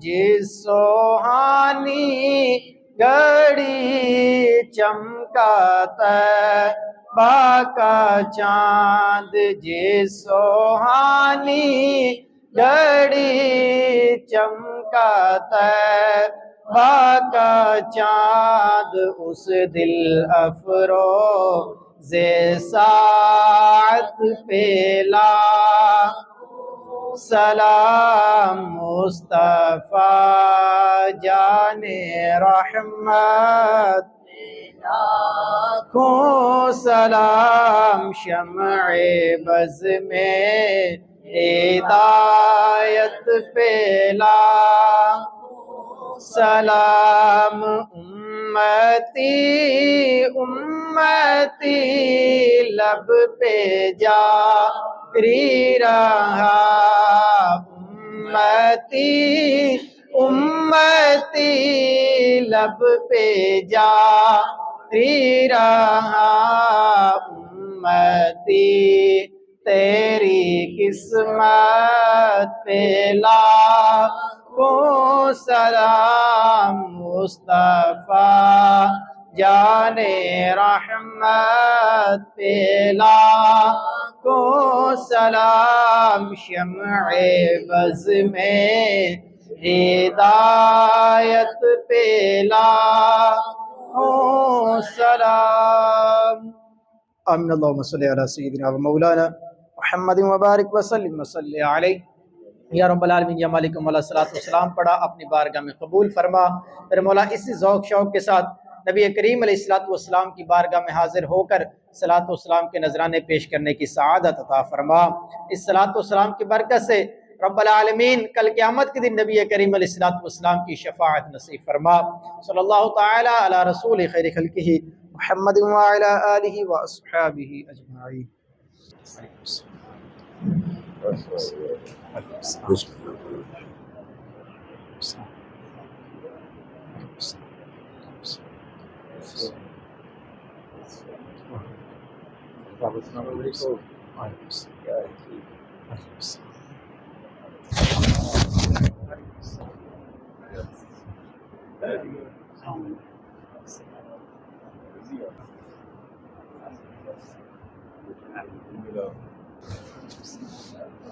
جس سوہانی گھڑی چمکا طیبہ کا چاند، جس سوہانی گھڑی چمکا طیبہ کا چاند، اس دل افروز ساعت پہ لاکھوں سلام مصطفیٰ جان رحمت، لاکھوں سلام شمع بز میں ہدایت پہ لاکھوں سلام، امتی امتی لب پہ جاری رہا، امتی امتی لب پہ جاری رہا، امتی تیری قسمت پہ لاکھوں سلام مصطفیٰ جان رحمت پہ لاکھوں سلام، شمع بز میں ہدایت پہ لاکھوں سلام۔ آمین اللہم صلی علی سیدنا و مولانا محمد وبارک وسلم وصلی علیہ یا رب العالمین۔ یا مالک مولا صلاۃ والسلام پڑھا اپنی بارگاہ میں قبول فرما۔ میرے مولا اسی ذوق شوق کے ساتھ نبی کریم علیہ الصلوۃ والسلام کی بارگاہ میں حاضر ہو کر صلاۃ والسلام کے نذرانے پیش کرنے کی سعادت عطا فرما۔ اس صلاۃ والسلام کی برکت سے رب العالمین کل قیامت کے دن نبی کریم علیہ الصلوۃ والسلام کی شفاعت نصیب فرما۔ صلی اللہ تعالی علی رسول خیر خلقہ محمد وعلی آلہ واصحابہ اجمعین۔